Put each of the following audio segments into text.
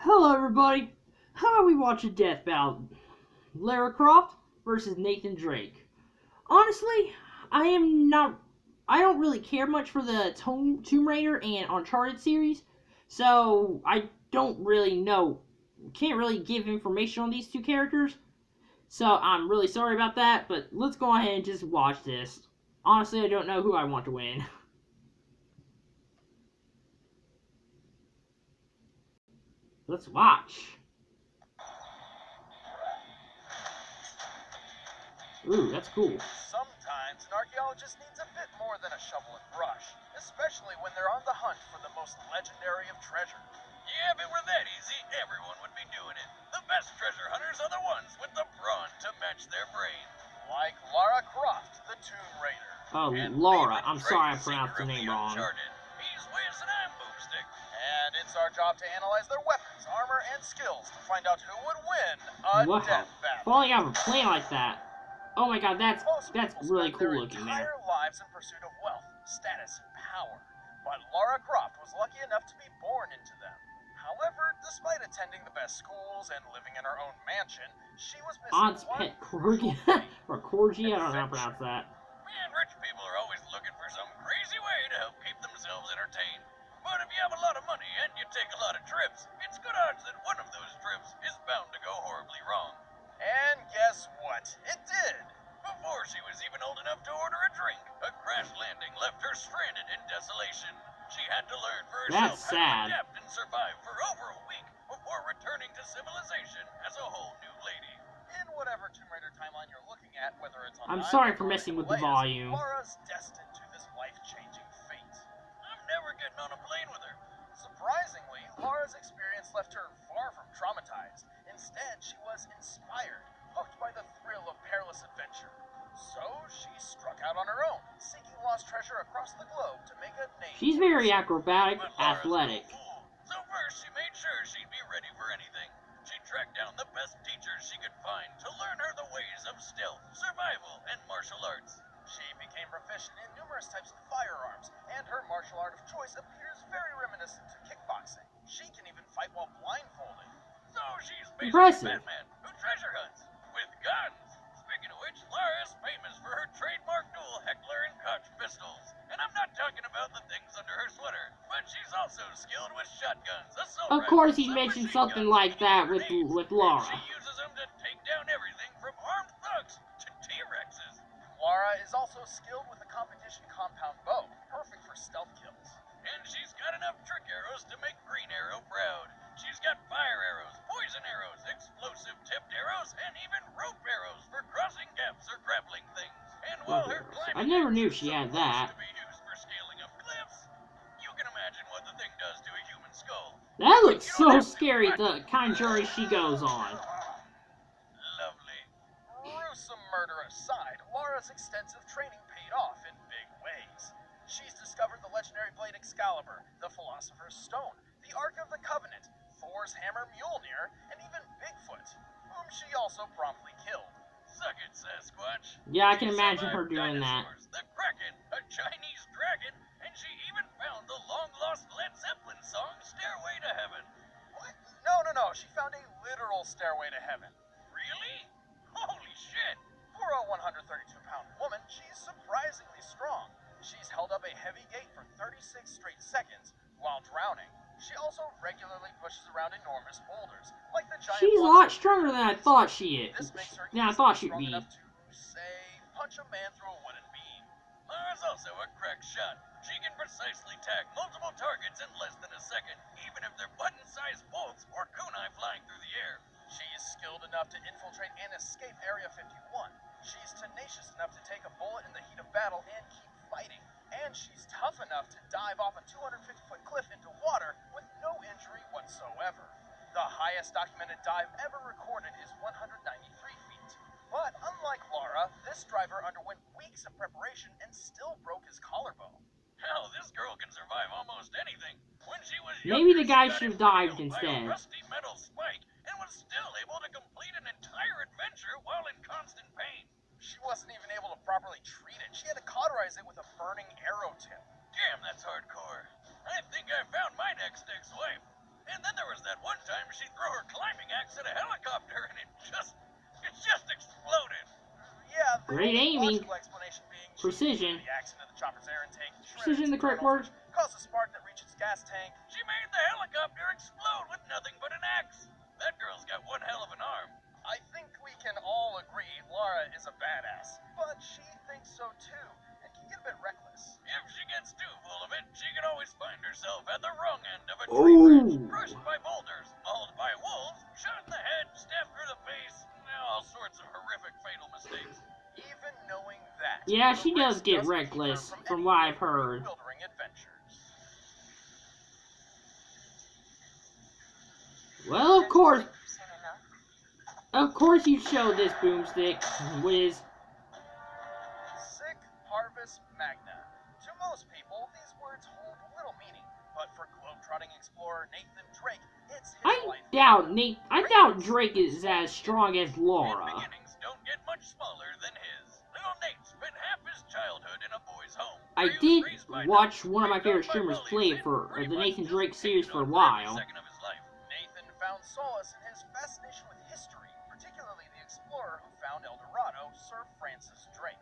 Hello, everybody. How about we watch a death battle? Lara Croft versus Nathan Drake. Honestly, I am not. I don't really care much for the Tomb Raider and Uncharted series, so I don't really know. Can't really give information on these two characters, so I'm really sorry about that. But let's go ahead and just watch this. Honestly, I don't know who I want to win. Let's watch. Ooh, that's cool. Sometimes an archaeologist needs a bit more than a shovel and brush, especially when they're on the hunt for the most legendary of treasure. Yeah, if it were that easy, everyone would be doing it. The best treasure hunters are the ones with the brawn to match their brain. Like Lara Croft, the Tomb Raider. Oh, And Laura. Nathan I'm Drake, sorry I the pronounced the seeker of name wrong. Uncharted. He's whizzing I'm boomstick. And it's our job to analyze their weapons, armor, and skills to find out who would win a Wow. death battle. Falling out of a plane like that. Oh my god, that's Most people really spend cool their looking entire there. lives in pursuit of wealth, status, and power. But Lara Croft was lucky enough to be born into them. However, despite attending the best schools and living in her own mansion, she was missing Aunt's one pet crucial corgi. thing. Or corgi, I don't know how to pronounce that. Man, rich people are always looking for some crazy way to help keep themselves entertained. But if you have a lot of money and you take a lot of trips, it's good odds that one of those trips is bound to go horribly wrong. And guess what? It did. Before she was even old enough to order a drink, a crash landing left her stranded in desolation. She had to learn for herself That's how sad. to adapt and survive for over a week before returning to civilization as a whole new lady. In whatever Tomb Raider timeline you're looking at, whether it's on I'm Nine sorry or for on messing with the Himalayas, volume. Lara's destined to this life-changing fate. I'm never getting on a plane with her. Surprisingly, Lara's experience left her far from traumatized. Instead, she was inspired, hooked by the thrill of perilous adventure. So she struck out on her own, seeking lost treasure across the globe to make a name. She's very acrobatic, But Lara's no athletic. fool. So first, she made sure she'd be ready for anything. She tracked down the best teachers she could find to learn her the ways of stealth, survival, and martial arts. She became proficient in numerous types of firearms, and her martial art of choice appears very reminiscent to kickboxing. She can even fight while blindfolded. So she's basically Impressive. Batman, who treasure hunts with guns. Speaking of which, Lara's famous for her trademark dual Heckler and Koch pistols. And I'm not talking about the things under her sweater, but she's also skilled with shotguns, assault Of course, rifles, he mentioned submachine something guns, like that and with grenades. Laura. And she uses them to take down everything from armed thugs to T-Rexes. Lara is also skilled with a competition compound bow, perfect for stealth kills. And she's got enough trick arrows to make Green Arrow proud. She's got fire arrows, poison arrows, explosive tipped arrows, and even rope arrows for crossing gaps or grappling things. And while her climbing I never knew axe she is had supposed that. to be used for scaling up cliffs, you can imagine what the thing does to a human skull. That looks You so don't have to, scary, but- the kind of journey she goes on. Lovely. Gruesome murder aside, Lara's extensive training paid off in big ways. She's discovered the legendary blade Excalibur, the Philosopher's Stone, the Ark of the Covenant, Thor's hammer Mjolnir, and even Bigfoot, whom she also promptly killed. Suck it, Sasquatch. Yeah, I can She imagine her survived doing that. dinosaurs, the Kraken, a Chinese dragon, and she even found the long-lost Led Zeppelin song Stairway to Heaven. What? No. She found a literal stairway to heaven. Really? Holy shit! For a 132-pound woman, she's surprisingly strong. She's held up a heavy gate for 36 straight seconds while drowning. She also regularly pushes around enormous boulders, like the giant She's a blocks lot of stronger than I thought she is. This makes her Yeah, I thought she'd strong be. enough to, say, punch a man through a wooden beam. Lara's also a crack shot. She can precisely tag multiple targets in less than a second, even if they're button-sized bolts or kunai flying through the air. She's skilled enough to infiltrate and escape Area 51. She's tenacious enough to take a bullet in the heat of battle and keep fighting. And she's tough enough to dive off a 250-foot cliff into water with no injury whatsoever. The highest documented dive ever recorded is 193 feet. But unlike Lara, this driver underwent weeks of preparation and still broke his collarbone. Hell, this girl can survive almost anything. When she was Maybe younger, the guy she got should have dived impaled by a instead. rusty metal spike and was still able to complete an entire adventure while in constant pain. She wasn't even able to properly treat it. She had to cauterize it with a burning arrow tip. Damn, that's hardcore. I think I found my next ex-wife. And then there was that one time she glance at a helicopter and it just exploded. Yeah, the Great only aiming. logical explanation being Precision. the accident of the chopper's air intake Precision, the correct word. caused a spark that reached its gas tank. She made the helicopter explode with nothing but an axe. That girl's got one hell of an arm. I think we can all agree Lara is a badass, but she thinks so too, and can get a bit reckless. If she gets too full of it, she can always find herself at the wrong end of a tree Ooh. branch, crushed by boulders, mauled by wolves, shot in the head, stabbed through the face, all sorts of horrific fatal mistakes. Even knowing that, Yeah, the she does risk get doesn't keep her reckless, from any what I've heard. bewildering adventures. Well, of course you show this boomstick, Wiz. Sic Parvis Magna. To most people, these words hold little meaning, but for globetrotting explorer Nathan Drake, it's his life. I doubt Drake is as strong as And Lara. beginnings don't get much smaller than his. Little Nate spent half his childhood in a boy's home. I where he was did raised by watch nuns, one of my picked on favorite by streamers bullies, play it and for pretty the much Nathan just Drake series hated for a on every while. second of his life. Nathan found solace in his fascination with history, particularly the explorer who found El Dorado, Sir Francis Drake.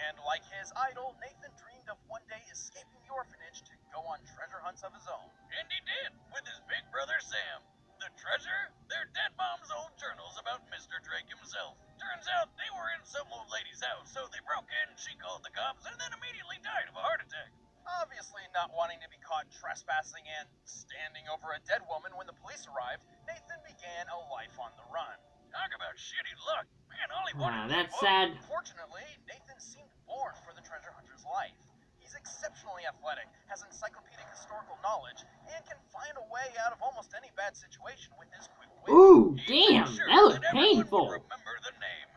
And like his idol, Nathan dreamed of one day escaping the orphanage to go on treasure hunts of his own. And he did, with his big brother Sam. The treasure? They're Dead Mom's old journals about Mr. Drake himself. Turns out they were in some old lady's house, so they broke in, she called the cops, and then immediately died of a heart attack. Obviously not wanting to be caught trespassing and standing over a dead woman when the police arrived, Nathan began a life on the run. Talk about shitty luck. Man, all he wanted was That's a book. sad. Fortunately, Nathan seemed born for the treasure hunter's life. He's exceptionally athletic, has encyclopedic historical knowledge, and can find a way out of almost any bad situation with his quick wit. Ooh, He damn, made sure that looked everyone would painful. remember the name,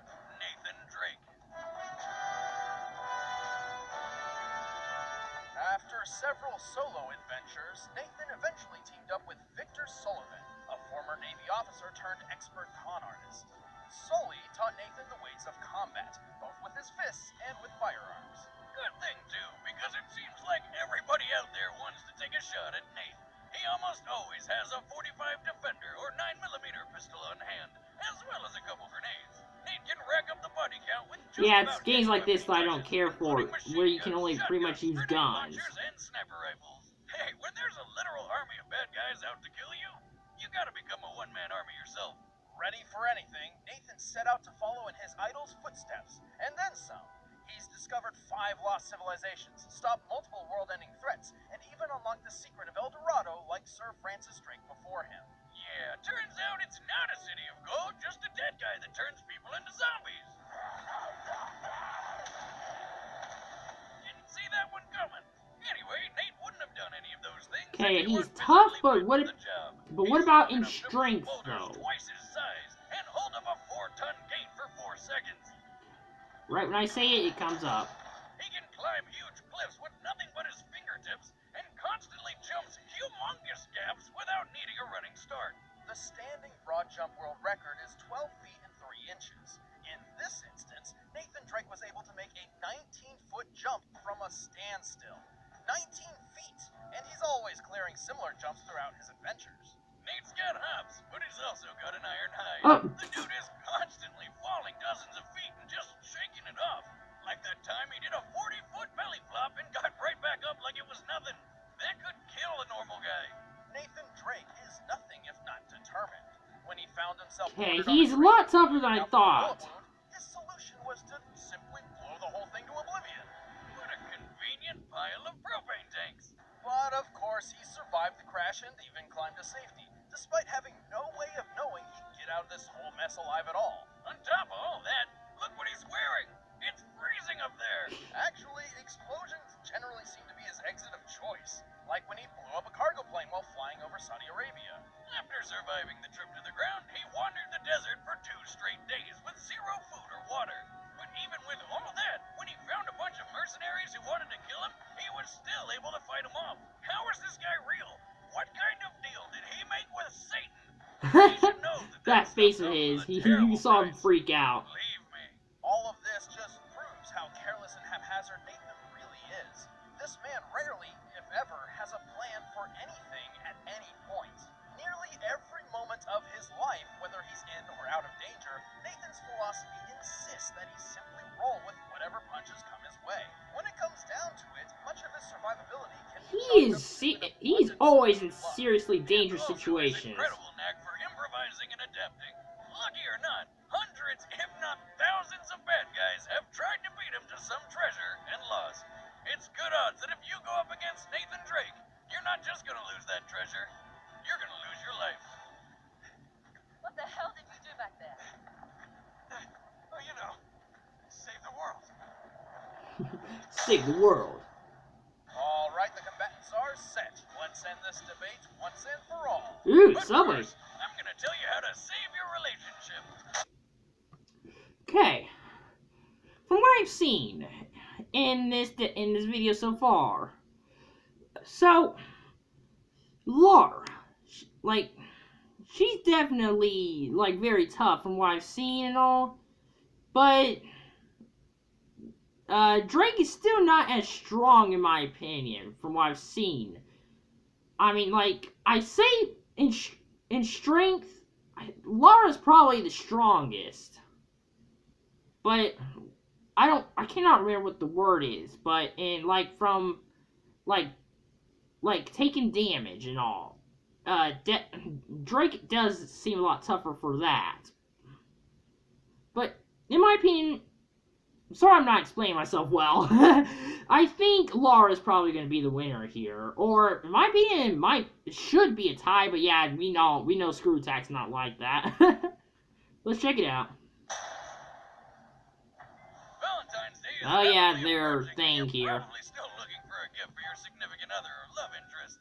Nathan Drake. After several solo adventures, Nathan eventually teamed up with Victor Sullivan, a former Navy officer turned expert con artist. Sully taught Nathan the ways of combat, both with his fists and with firearms. Good thing, too, because it seems like everybody out there wants to take a shot at Nate. He almost always has a .45 Defender or 9mm pistol on hand, as well as a couple grenades. Nate can rack up the body count with just Yeah, it's about games any like this weapon that I he don't touches, care for, including machine where you can guns, only pretty much shotguns, use grenade guns. launchers, and sniper rifles. Hey, when there's a literal army of bad guys out to kill you, you gotta become a one-man army yourself. Ready for anything, Nathan set out to follow in his idol's footsteps, and then some. He's discovered 5 lost civilizations, stopped multiple world-ending threats, and even unlocked the secret of El Dorado like Sir Francis Drake before him. Yeah, turns out it's not a city of gold, just a dead guy that turns people into zombies. Didn't see that one coming. Anyway, Nate wouldn't have done any of those things. Okay, if he he's wasn't tough, physically but fit for the job. what He's about strong in enough to move strength, boulders though? twice his size and hold up a 4-ton gate for 4 seconds. Right when I say it, it comes up. He can climb huge cliffs with nothing but his fingertips and constantly jumps humongous gaps without needing a running start. The standing broad jump world record is 12 feet and 3 inches. In this instance, Nathan Drake was able to make a 19-foot jump from a standstill. 19 feet! And he's always clearing similar jumps throughout his adventures. Nate's got hops, but he's also got an iron hide. Oh. The dude is constantly falling dozens of feet and just shaking it off. Like that time he did a 40-foot belly flop and got right back up like it was nothing. That could kill a normal guy. Nathan Drake is nothing if not determined. When he found himself Hey, cornered on he's a train lot tougher than I out from a thought. bullet wound, his solution was to simply blow the whole thing to oblivion. What a convenient pile of propane tanks. But of course, he survived the crash and even climbed to safety, despite having no way of knowing he'd get out of this whole mess alive at all. On top of all that, look what he's wearing. It's freezing up there. Actually, explosions generally seem to be his exit of choice, like when he blew up a cargo plane while flying over Saudi Arabia. After surviving the trip to the ground, he wandered the desert for 2 straight days with 0 food or water. But even with all that, when he found a bunch of mercenaries who wanted to kill him, he was still able to fight them off. How is this guy real? What kind of deal did he make with Satan? He should know That stuff face of comes his, with a you terrible saw him price. freak out. Believe me. All of this just proves how careless and haphazard Nathan really is. This man rarely, if ever, has a plan for anything at any point. Nearly every moment of his life, whether he's always in seriously dangerous Also, his situations. incredible knack for improvising and adapting. Lucky or not, hundreds, if not thousands of bad guys have tried to beat him to some treasure and lost. It's good odds that if you go up against Nathan Drake, you're not just gonna lose that treasure, you're gonna lose your life. What the hell did you do back there? Well, you know, save the world. Save the world. All right, the combatants are set. Let's end this debate once and for all. Ooh, But Subway. first, I'm gonna tell you how to save your relationship. Okay. From what I've seen in this video so far, so Lara, like, she's definitely like very tough from what I've seen and all, but Drake is still not as strong in my opinion from what I've seen. I mean, like, I say in strength, Lara's probably the strongest, but I cannot remember what the word is, but in, like, from, like taking damage and all, Drake does seem a lot tougher for that. But, in my opinion, sorry I'm not explaining myself well, I think Lara's probably going to be the winner here, or, in my opinion, it should be a tie, but yeah, we know Screw Attack's not like that. Let's check it out. Valentine's Day is Oh yeah, rapidly their approaching, thing and you're here. probably still looking for a gift for your significant other or love interest.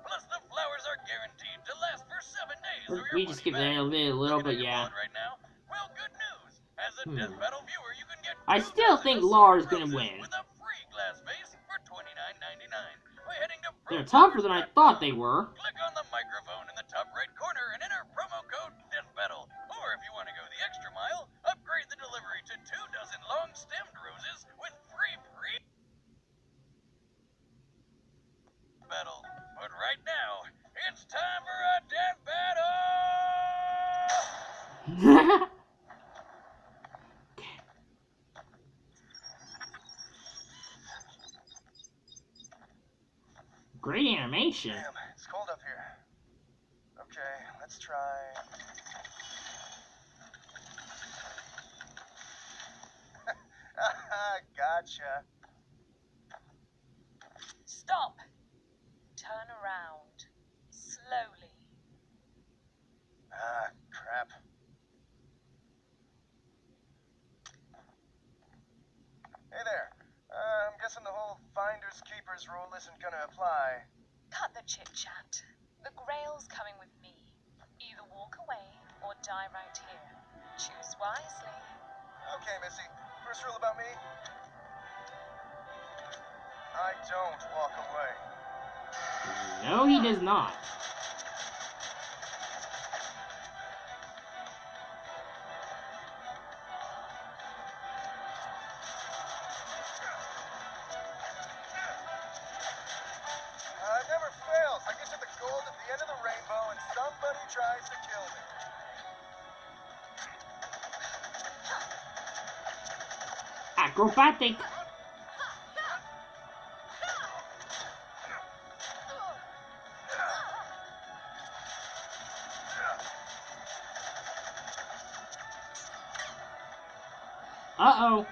Plus, the flowers are guaranteed to last for 7 days. Or your We just skip money that back. a little Looking bit, at your yeah. wallet right now? Well, good news. As a Death Battle viewer, you can get I 2 still dozen think assorted Lara's gonna roses win. with a free glass vase for $29.99 by heading to They're tougher than I thought they ProFlowers.com. were. Click on the microphone in the top right corner and enter promo code DeathBattle. Or if you want to go the extra mile, upgrade the delivery to 2 dozen long-stemmed roses with free battle. But right now, it's time for a death battle! Great animation. Damn, it's cold up here. Okay, let's try. Gotcha. Stop. Turn around. Slowly. Ah, crap. Hey there. I'm guessing the whole finders keepers rule isn't gonna apply. Cut the chit-chat. The Grail's coming with me. Either walk away or die right here. Choose wisely. Okay, Missy. First rule about me. I don't walk away. No, he does not. It never fails. I get to the gold at the end of the rainbow and somebody tries to kill me. Acrobatic. Uh-oh.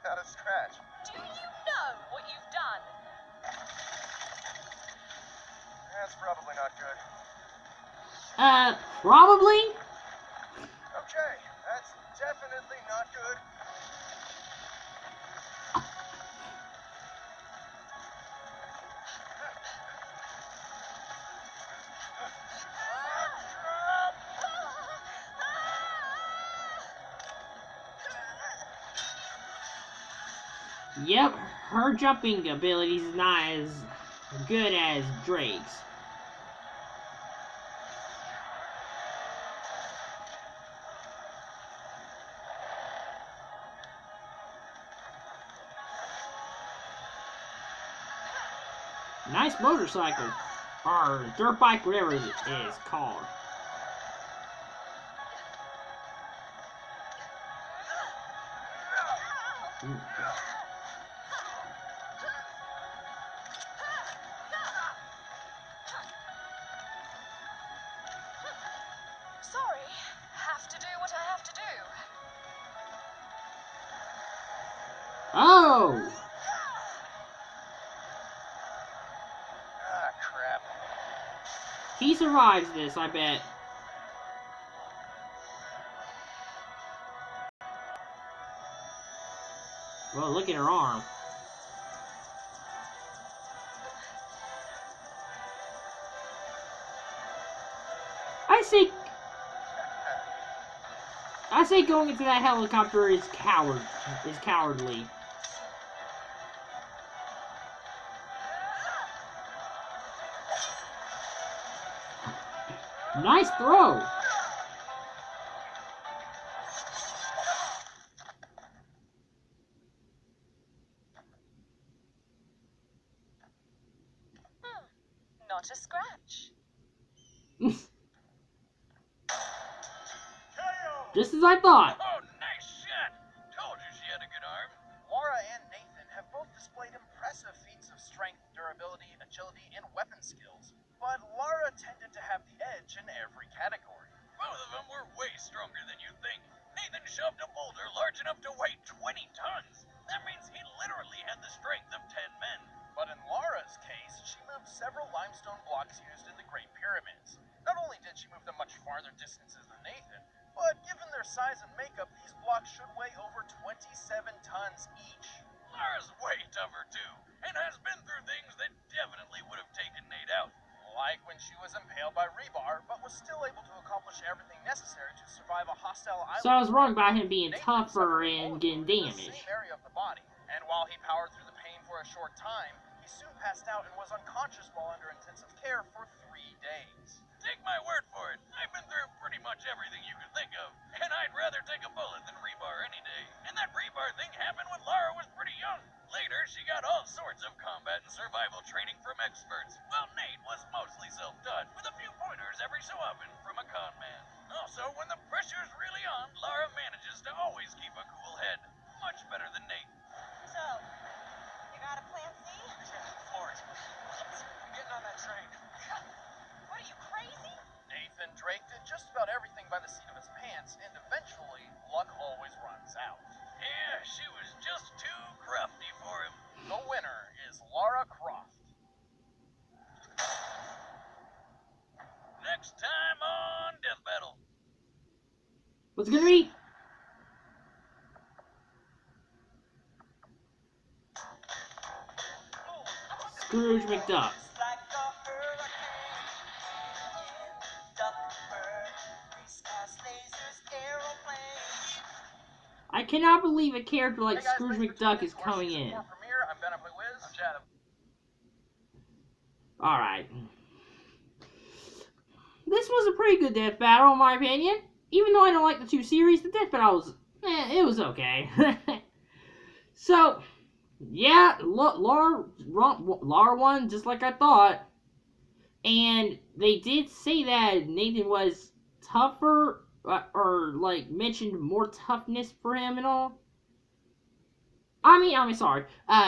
Not a scratch. Do you know what you've done? That's probably not good. Probably? Okay, that's definitely not good. Yep, her jumping abilities is not as good as Drake's. Nice motorcycle, or dirt bike, whatever it is called. Sorry, have to do what I have to do. Oh! Ah, crap. He survives this, I bet. Well, look at her arm. I say going into that helicopter is cowardly. Nice throw. Not a scratch. Just as I thought. Oh, nice shot! Told you she had a good arm. Lara and Nathan have both displayed impressive feats of strength, durability, agility, and weapon skills. But Lara tended to have the edge in every category. Both of them were way stronger than you'd think. Nathan shoved a boulder large enough to weigh 20 tons. That means he literally had the strength of 10 men. But in Lara's case, she moved several limestone blocks used in the Great Pyramids. Not only did she move them much farther distances than Nathan, but given their size and makeup, these blocks should weigh over 27 tons each. Lara's way tougher too, and has been through things that definitely would have taken Nate out. Like when she was impaled by rebar, but was still able to accomplish everything necessary to survive a hostile island. So I was wrong about him being Nathan tougher suffered a and bullet getting wound in damaged. the same area of the body, and while he powered through the pain for a short time, he soon passed out and was unconscious while under intensive care for 3 days. Take my word for it, I've been through pretty much everything you can think of, and I'd rather take a bullet than rebar any day. And that rebar thing happened when Lara was pretty young. Later, she got all sorts of combat and survival training from experts, while Nate was mostly self-taught, with a few pointers every so often from a con man. Also, when the pressure's really on, Lara manages to always keep a cool head. Much better than Nate. So, you got a plan C? Yeah, Florence. I'm getting on that train. What are you, crazy? Nathan Drake did just about everything by the seat of his pants, and eventually, luck always runs out. Yeah, she was just too crafty for him. The winner is Lara Croft. Next time on Death Battle. What's it gonna be? Scrooge McDuck. I cannot believe a character like Hey guys, Scrooge thanks for McDuck tuning is in to our coming season in. 4 premiere. I'm Barrett Wiz. I'm Chad. Alright. This was a pretty good death battle, in my opinion. Even though I don't like the 2 series, the death battle was, it was okay. So, yeah, Lara won just like I thought. And they did say that Nathan was tougher, or like mentioned more toughness for him and all. Sorry.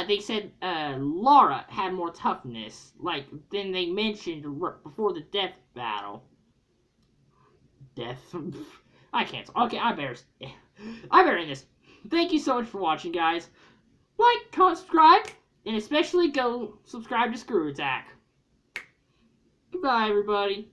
They said Lara had more toughness, like than they mentioned before the death battle. I can't. Okay, I better end this. Thank you so much for watching, guys. Like, comment, subscribe, and especially go subscribe to Screw Attack. Goodbye, everybody.